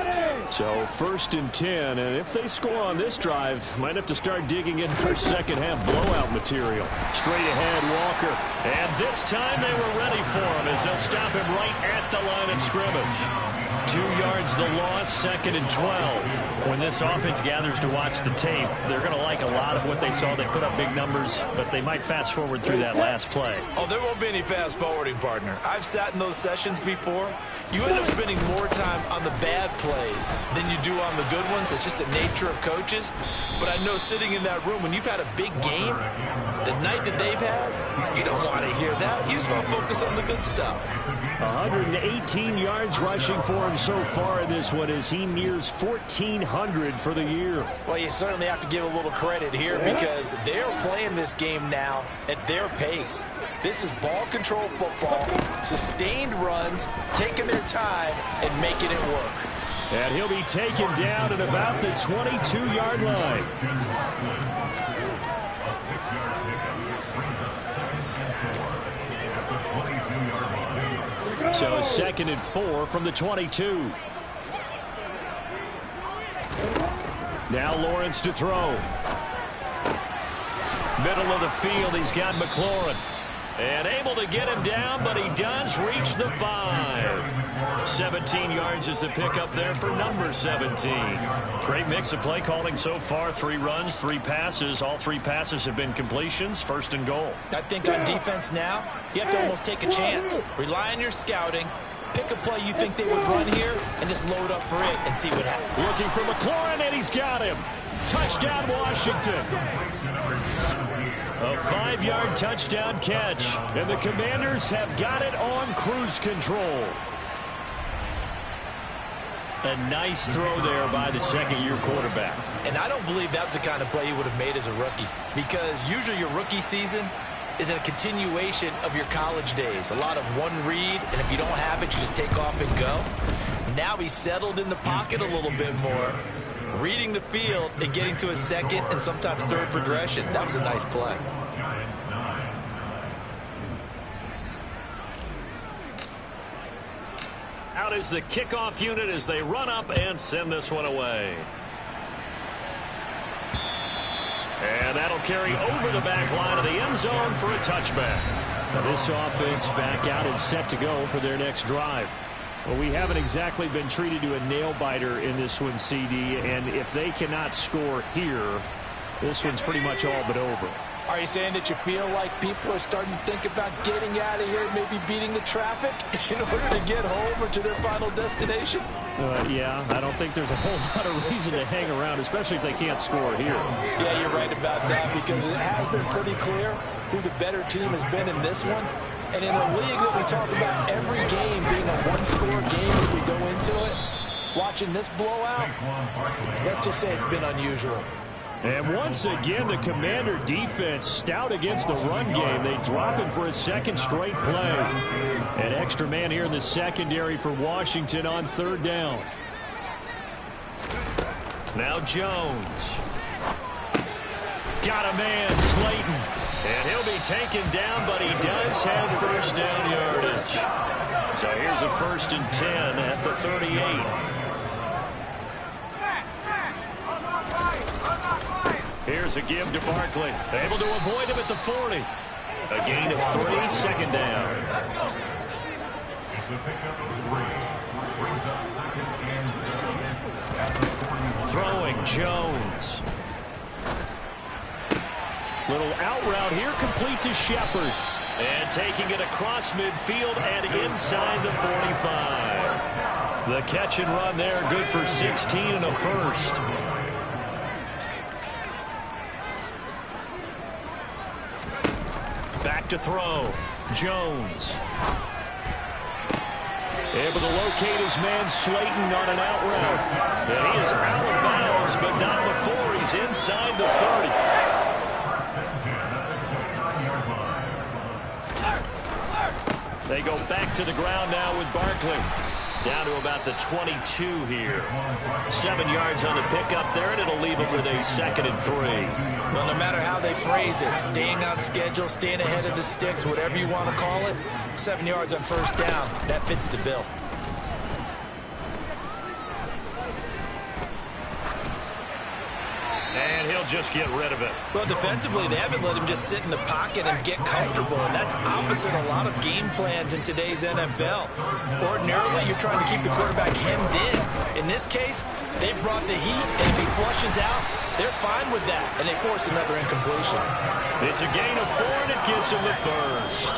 So 1st and 10, and if they score on this drive, might have to start digging in for second half blowout material. Straight ahead, Walker. And this time they were ready for him as they'll stop him right at the line of scrimmage. 2 yards the loss, 2nd and 12. When this offense gathers to watch the tape, they're going to like a lot of what they saw. They put up big numbers, but they might fast forward through that last play. Oh, there won't be any fast forwarding, partner. I've sat in those sessions before. You end up spending more time on the bad plays than you do on the good ones. It's just the nature of coaches. But I know sitting in that room, when you've had a big game, the night that they've had, you don't want to hear that. You just want to focus on the good stuff. 118 yards rushing for him so far in this one as he nears 1,400 for the year. Well, you certainly have to give a little credit here because they're playing this game now at their pace. This is ball control football, sustained runs, taking their time and making it work. And he'll be taken down at about the 22-yard line. So 2nd and 4 from the 22. Now Lawrence to throw. Middle of the field, he's got McLaurin. And able to get him down, but he does reach the 5. 17 yards is the pickup there for number 17. Great mix of play calling so far. 3 runs, 3 passes. All 3 passes have been completions. 1st and goal. I think on defense now, you have to almost take a chance. Rely on your scouting. Pick a play you think they would run here and just load up for it and see what happens. Looking for McLaurin, and he's got him. Touchdown, Washington. A 5-yard touchdown catch. And the Commanders have got it on cruise control. A nice throw there by the second-year quarterback. And I don't believe that was the kind of play you would have made as a rookie, because usually your rookie season is a continuation of your college days. A lot of one read, and if you don't have it, you just take off and go. Now he's settled in the pocket a little bit more, reading the field and getting to his second and sometimes third progression. That was a nice play. Out is the kickoff unit as they run up and send this one away. And that'll carry over the back line of the end zone for a touchback. Now this offense back out and set to go for their next drive. Well, we haven't exactly been treated to a nail-biter in this one, CD, and if they cannot score here, this one's pretty much all but over. Are you saying that you feel like people are starting to think about getting out of here, maybe beating the traffic in order to get home or to their final destination? Yeah, I don't think there's a whole lot of reason to hang around, especially if they can't score here. Yeah, you're right about that, because it has been pretty clear who the better team has been in this one. And in a league that we talk about every game being a one-score game as we go into it, watching this blowout, let's just say it's been unusual. And once again, the Commander defense stout against the run game. They drop him for a second straight play. An extra man here in the secondary for Washington on 3rd down. Now Jones. Got a man, Slayton. And he'll be taken down, but he does have 1st down yardage. So here's a 1st and 10 at the 38. Here's a give to Barkley. Able to avoid him at the 40. A gain of 3, 2nd down. Throwing Jones. Little out route here, complete to Shepard. And taking it across midfield and inside the 45. The catch and run there, good for 16 and a 1st. Back to throw. Jones. Able to locate his man Slayton on an out route. And he is out of bounds, but not before he's inside the 30. They go back to the ground now with Barkley. Down to about the 22 here. 7 yards on the pickup there, and it'll leave them with a 2nd and 3. Well, no matter how they phrase it, staying on schedule, staying ahead of the sticks, whatever you want to call it, 7 yards on first down, that fits the bill. And he'll just get rid of it. Well, defensively, they haven't let him just sit in the pocket and get comfortable, and that's opposite a lot of game plans in today's NFL. Ordinarily, you're trying to keep the quarterback hemmed in. In this case, they brought the heat, and if he flushes out, they're fine with that, and they force another incompletion. It's a gain of 4, and it gets him the first.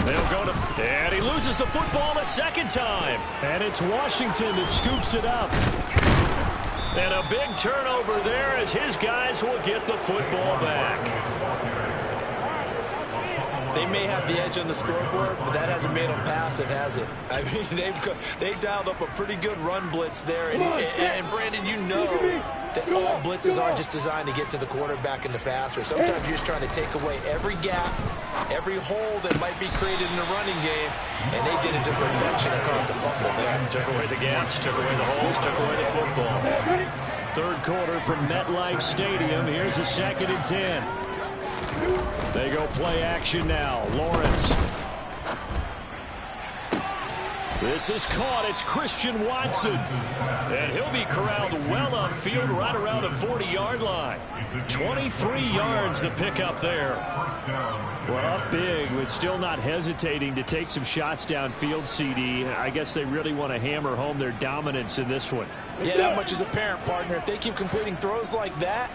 They'll go to, and he loses the football a 2nd time. And it's Washington that scoops it up. And a big turnover there as his guys will get the football back. They may have the edge on the scoreboard, but that hasn't made them passive, has it? I mean, they dialed up a pretty good run blitz there. And Brandon, you know that all blitzes aren't just designed to get to the quarterback and the passer. Sometimes you're just trying to take away every gap, every hole that might be created in the running game, and they did it to perfection and caused a fumble there. Took away the gaps, took away the holes, took away the football. 3rd quarter from MetLife Stadium. Here's a 2nd and 10. They go play action now. Lawrence. This is caught. It's Christian Watson. And he'll be corralled well upfield right around the 40-yard line. 23 yards the pickup there. Well, up big, but still not hesitating to take some shots downfield, CD. I guess they really want to hammer home their dominance in this one. Yeah, that much is apparent, partner. If they keep completing throws like that,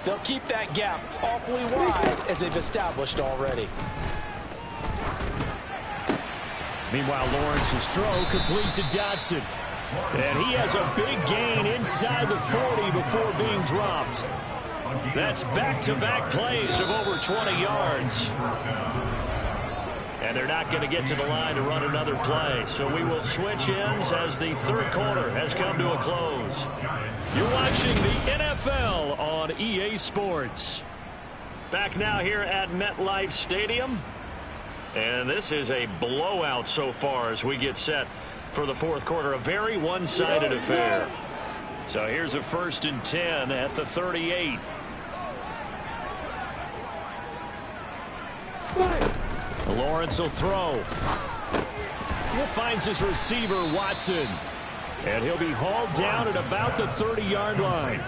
they'll keep that gap awfully wide as they've established already. Meanwhile, Lawrence's throw complete to Dotson. And he has a big gain inside the 40 before being dropped. That's back-to-back plays of over 20 yards. And they're not going to get to the line to run another play. So we will switch ends as the 3rd quarter has come to a close. You're watching the NFL on EA Sports. Back now here at MetLife Stadium. And this is a blowout so far as we get set for the 4th quarter. A very one-sided affair. So here's a 1st and 10 at the 38. Lawrence will throw. He finds his receiver, Watson. And he'll be hauled down at about the 30-yard line.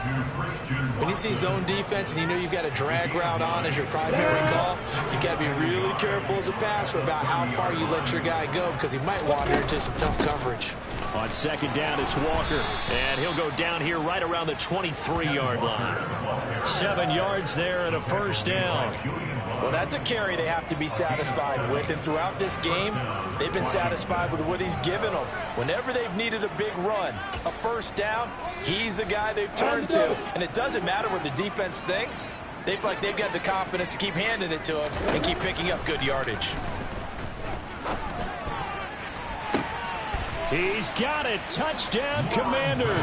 When you see zone defense and you know you've got a drag route on as your primary call, you got to be really careful as a passer about how far you let your guy go because he might wander into some tough coverage. On 2nd down, it's Walker. And he'll go down here right around the 23-yard line. 7 yards there and a 1st down. Well, that's a carry they have to be satisfied with. And throughout this game, they've been satisfied with what he's given them. Whenever they've needed a big run, a 1st down, he's the guy they've turned to. And it doesn't matter what the defense thinks. They feel like they've got the confidence to keep handing it to him and keep picking up good yardage. He's got it. Touchdown, Commanders.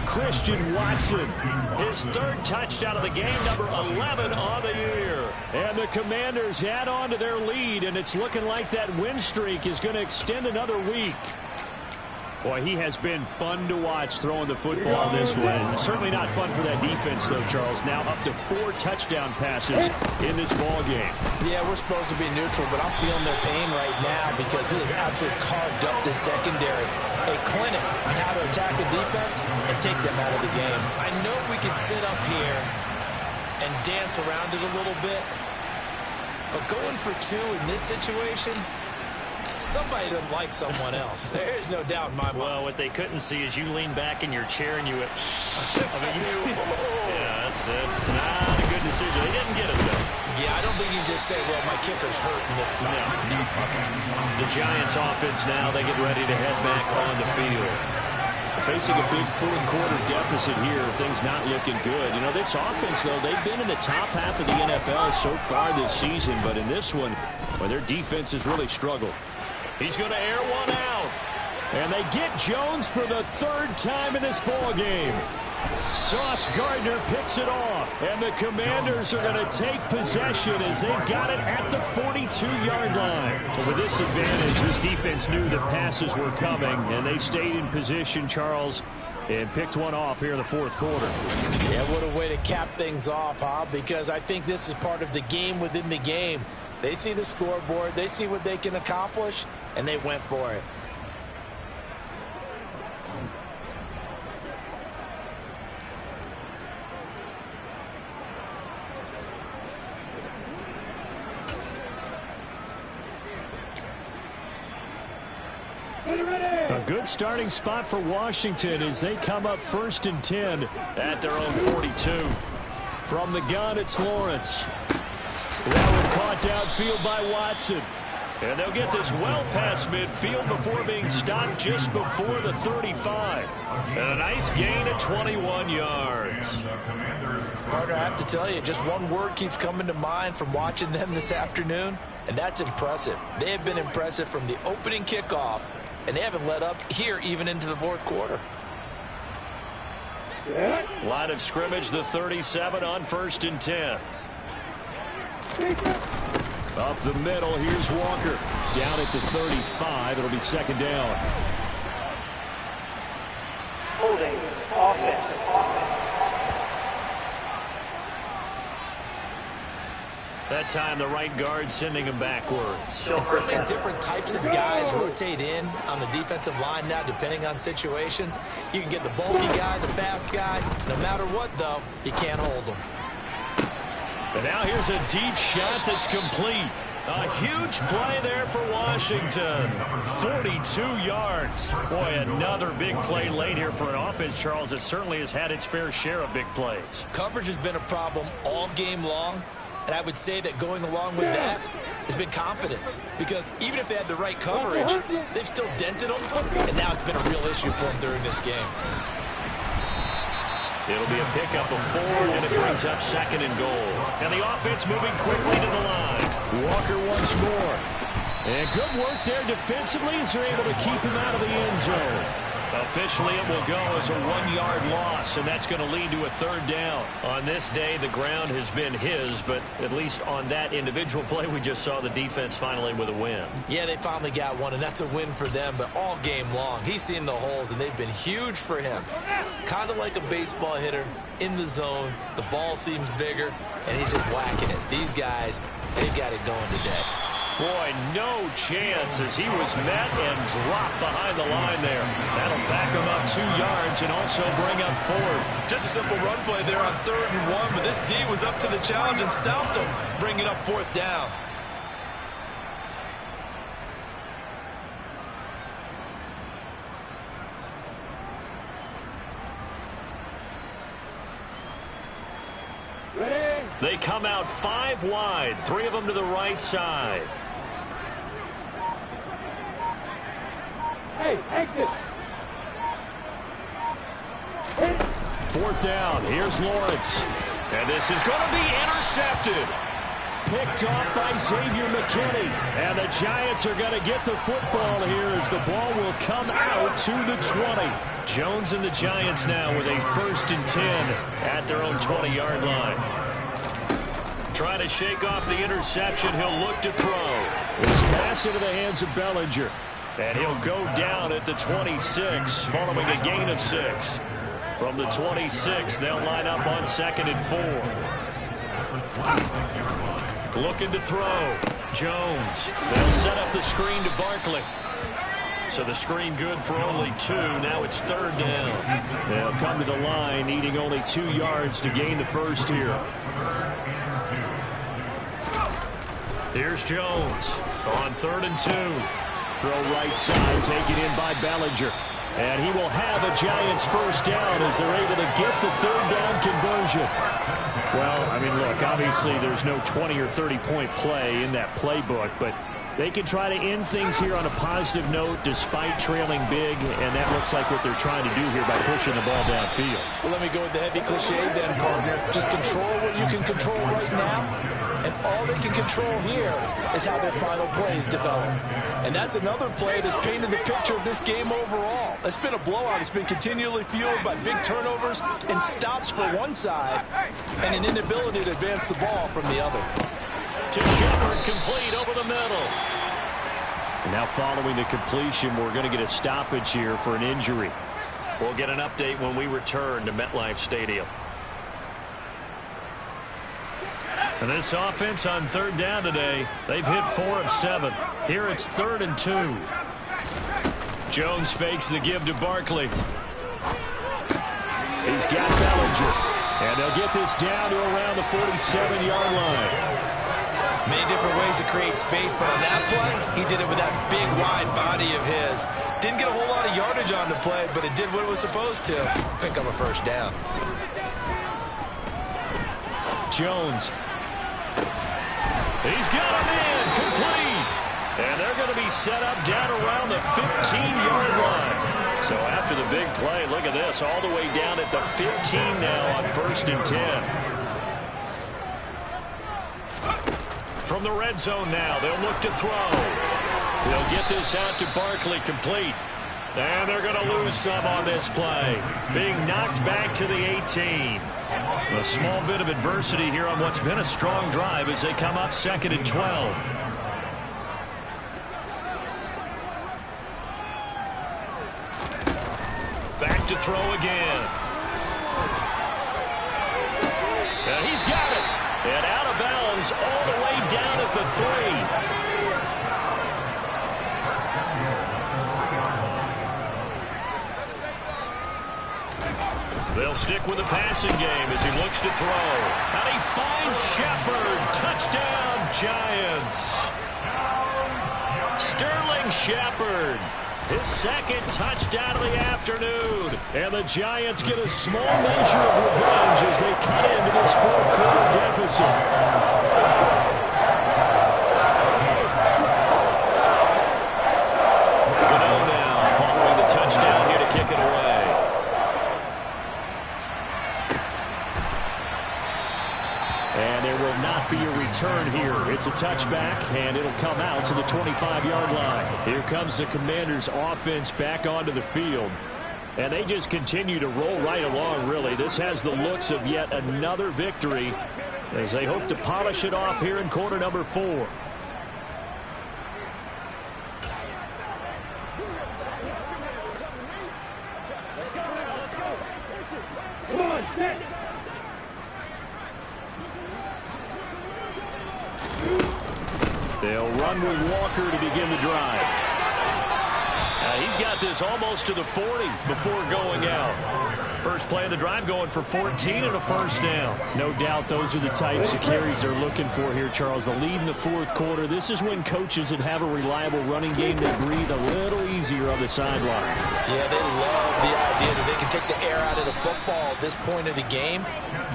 Christian Watson. His 3rd touchdown of the game, number 11 on the year. And the Commanders add on to their lead, and it's looking like that win streak is going to extend another week. Boy, he has been fun to watch throwing the football this way. It's certainly not fun for that defense, though, Charles. Now up to 4 touchdown passes in this ball game. Yeah, we're supposed to be neutral, but I'm feeling their pain right now because he has absolutely carved up this secondary. A clinic on how to attack a defense and take them out of the game. I know we can sit up here and dance around it a little bit, but going for 2 in this situation, somebody doesn't like someone else. There's no doubt in my mind. Well, what they couldn't see is you lean back in your chair and you went, yeah, that's not a good decision. They didn't get it, though. Yeah, I don't think you just say, well, my kicker's hurt in this spot. No. The Giants offense now, they get ready to head back on the field. Facing a big 4th quarter deficit here, things not looking good. You know, this offense, though, they've been in the top half of the NFL so far this season, but in this one, well, their defense has really struggled. He's going to air one out. And they get Jones for the 3rd time in this ball game. Sauce Gardner picks it off, and the Commanders are going to take possession as they've got it at the 42-yard line. But with this advantage, this defense knew the passes were coming, and they stayed in position, Charles, and picked one off here in the fourth quarter. Yeah, what a way to cap things off, huh? Because I think this is part of the game within the game. They see the scoreboard, they see what they can accomplish, and they went for it. A good starting spot for Washington as they come up 1st and 10 at their own 42. From the gun, it's Lawrence. That one caught downfield by Watson. And they'll get this well past midfield before being stopped just before the 35. And a nice gain of 21 yards. Carter, I have to tell you, just one word keeps coming to mind from watching them this afternoon, and that's impressive. They have been impressive from the opening kickoff, and they haven't let up here even into the fourth quarter. Line of scrimmage, the 37 on 1st and 10. Up the middle, here's Walker. Down at the 35, it'll be 2nd down. Holding. Offense. That time the right guard sending him backwards. And certainly different types of guys rotate in on the defensive line now depending on situations. You can get the bulky guy, the fast guy. No matter what, though, you can't hold them. And now here's a deep shot that's complete. A huge play there for Washington. 42 yards. Boy, another big play late here for an offense, Charles, that certainly has had its fair share of big plays. Coverage has been a problem all game long. And I would say that going along with that has been confidence. Because even if they had the right coverage, they've still dented them. And now it's been a real issue for them during this game. It'll be a pickup of 4, and it brings up 2nd and goal. And the offense moving quickly to the line. Walker once more. And good work there defensively as they're able to keep him out of the end zone. Officially, it will go as a 1-yard loss, and that's going to lead to a 3rd down. On this day, the ground has been his, but at least on that individual play, we just saw the defense finally with a win. Yeah, they finally got one, and that's a win for them, but all game long, he's seen the holes, and they've been huge for him. Kind of like a baseball hitter in the zone. The ball seems bigger, and he's just whacking it. These guys, they've got it going today. Boy, no chance as he was met and dropped behind the line there. That'll back him up 2 yards and also bring up 4th. Just a simple run play there on 3rd and 1, but this D was up to the challenge and stopped him, bringing up 4th down. Ready? They come out 5 wide, 3 of them to the right side. Hey, exit. 4th down, here's Lawrence. And this is going to be intercepted. Picked off by Xavier McKinney. And the Giants are going to get the football here as the ball will come out to the 20. Jones and the Giants now with a 1st and 10 at their own 20-yard line. Trying to shake off the interception. He'll look to throw. It's pass into the hands of Bellinger. And he'll go down at the 26 following a gain of 6. From the 26, they'll line up on 2nd and 4. Looking to throw. Jones. They'll set up the screen to Barkley. So the screen good for only 2. Now it's 3rd down. They'll come to the line, needing only 2 yards to gain the 1st here. Here's Jones on 3rd and 2. Throw right side, taken in by Bellinger. And he will have a Giants 1st down as they're able to get the 3rd down conversion. Well, I mean, look, obviously there's no 20 or 30-point play in that playbook, but they can try to end things here on a positive note despite trailing big, and that looks like what they're trying to do here by pushing the ball downfield. Well, let me go with the heavy cliche then, partner. Just control what you can control right now and all they can control here is how their final plays develop. And that's another play that's painted the picture of this game overall. It's been a blowout. It's been continually fueled by big turnovers and stops for one side and an inability to advance the ball from the other. To Shepard, complete over the middle. And now following the completion, we're going to get a stoppage here for an injury. We'll get an update when we return to MetLife Stadium. And this offense on third down today, they've hit 4 of 7. Here it's 3rd and 2. Jones fakes the give to Barkley. He's got Bellinger. And they'll get this down to around the 47-yard line. Many different ways to create space, but on that play, he did it with that big, wide body of his. Didn't get a whole lot of yardage on the play, but it did what it was supposed to. Pick up a first down. Jones. He's got him in, complete. And they're going to be set up down around the 15-yard line. So after the big play, look at this, all the way down at the 15 now on 1st and 10. From the red zone now, they'll look to throw. They'll get this out to Barkley, complete. And they're going to lose some on this play. Being knocked back to the 18. A small bit of adversity here on what's been a strong drive as they come up 2nd and 12. Back to throw again. And he's got it. And out of bounds all the way down at the 3. They'll stick with the passing game as he looks to throw. And he finds Shepard. Touchdown, Giants. Sterling Shepard. His 2nd touchdown of the afternoon. And the Giants get a small measure of revenge as they cut into this 4th quarter deficit. Gano now following the touchdown here to kick it away. And there will not be a return here. It's a touchback, and it'll come out to the 25-yard line. Here comes the Commanders' offense back onto the field. And they just continue to roll right along, really. This has the looks of yet another victory as they hope to polish it off here in quarter number 4. They'll run with Walker to begin the drive. He's got this almost to the 40 before going out. First play of the drive going for 14 and a first down. No doubt those are the types of carries they're looking for here, Charles. The lead in the 4th quarter. This is when coaches that have a reliable running game, they breathe a little easier on the sideline. Yeah, they love the idea that they can take the air out of the football at this point of the game.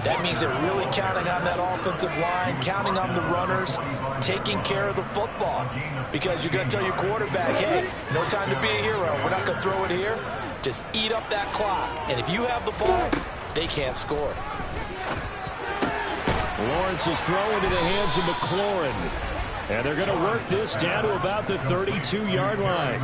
That means they're really counting on that offensive line, counting on the runners, taking care of the football. Because you're going to tell your quarterback, hey, no time to be a hero. We're not going to throw it here. Just eat up that clock. And if you have the ball, they can't score. Lawrence is thrown into the hands of McLaurin. And they're going to work this down to about the 32-yard line.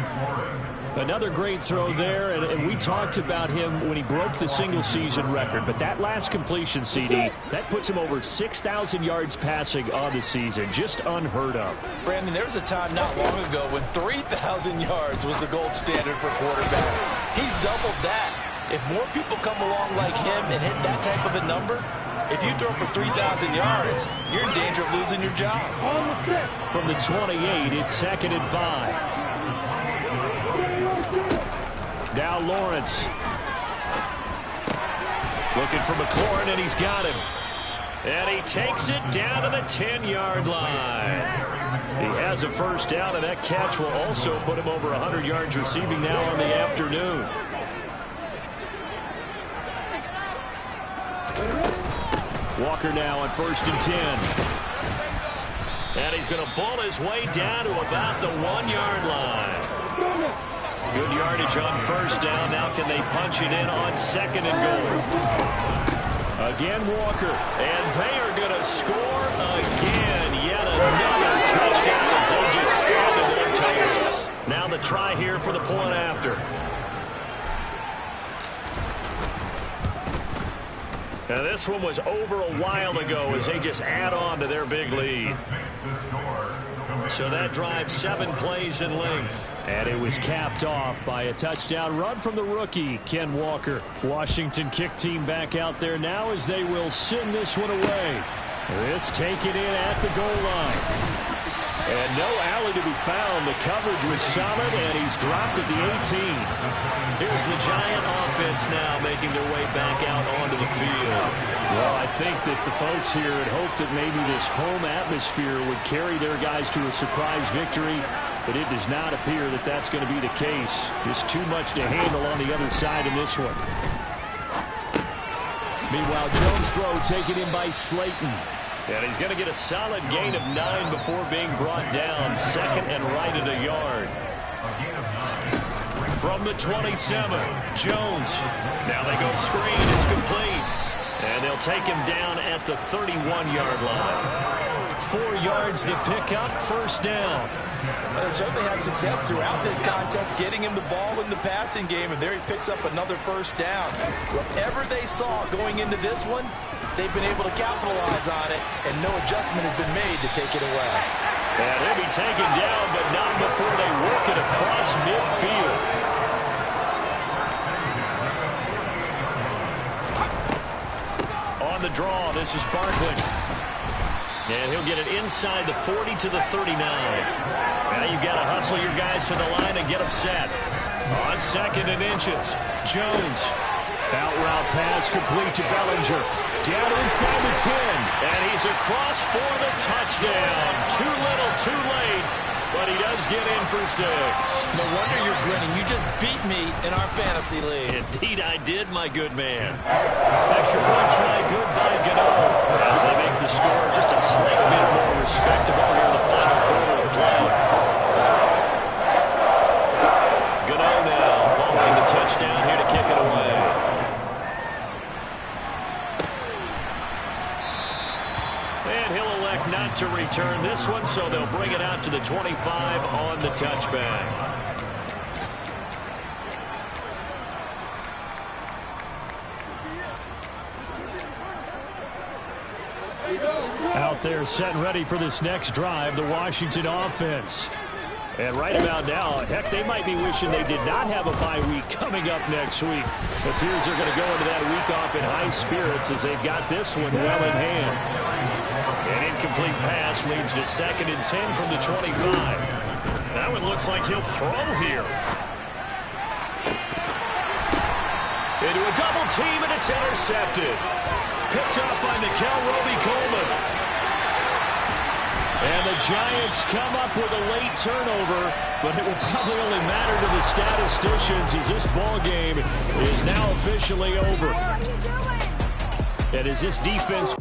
Another great throw there, and we talked about him when he broke the single-season record. But that last completion, CD, that puts him over 6,000 yards passing on the season. Just unheard of. Brandon, there was a time not long ago when 3,000 yards was the gold standard for quarterbacks. He's doubled that. If more people come along like him and hit that type of a number, if you throw for 3,000 yards, you're in danger of losing your job. From the 28, it's 2nd and 5. Now Lawrence. Looking for McLaurin, and he's got him. And he takes it down to the 10-yard line. He has a first down, and that catch will also put him over 100 yards receiving now on the afternoon. Walker now on 1st and 10. And he's going to bull his way down to about the 1-yard line. Good yardage on first down. Now can they punch it in on 2nd and goal? Again, Walker. And they are going to score again. Yet another touchdown as they just added their totals. Now the try here for the point after. Now this one was over a while ago as they just add on to their big lead. So that drives 7 plays in length. And it was capped off by a touchdown run from the rookie, Ken Walker. Washington kick team back out there now as they will send this one away. This taken in at the goal line. And no alley to be found. The coverage was solid, and he's dropped at the 18. Here's the Giant offense now making their way back out onto the field. Well, I think that the folks here had hoped that maybe this home atmosphere would carry their guys to a surprise victory, but it does not appear that that's going to be the case. There's too much to handle on the other side in this one. Meanwhile, Jones' throw taken in by Slayton. And he's going to get a solid gain of 9 before being brought down. Second and right at a yard. From the 27, Jones. Now they go screen. It's complete. And they'll take him down at the 31-yard line. 4 yards the pickup, first down. They certainly had success throughout this contest, getting him the ball in the passing game, and there he picks up another first down. Whatever they saw going into this one, they've been able to capitalize on it, and no adjustment has been made to take it away. And he'll be taken down, but not before they work it across midfield. On the draw, this is Barkley. And he'll get it inside the 40 to the 39. Now you've got to hustle your guys to the line and get them set. On second and inches, Jones. Out route pass complete to Bellinger. Down inside the 10. And he's across for the touchdown. Too little, too late. But he does get in for 6. No wonder you're grinning. You just beat me in our fantasy league. Indeed I did, my good man. Extra point try good by Gano. As they make the score just a slight bit more respectable here in the final quarter of play. Gano now following the touchdown here to kick it away. And he'll elect not to return this one, so they'll bring it out to the 25 on the touchback. Out there set and ready for this next drive, the Washington offense. And right about now, heck, they might be wishing they did not have a bye week coming up next week. It appears they're going to go into that week off in high spirits as they've got this one well in hand. An incomplete pass leads to 2nd and 10 from the 25. That one looks like he'll throw here. Into a double team, and it's intercepted. Picked up by Nickel Roby-Coleman. And the Giants come up with a late turnover, but it will probably only matter to the statisticians as this ball game is now officially over. And as this defense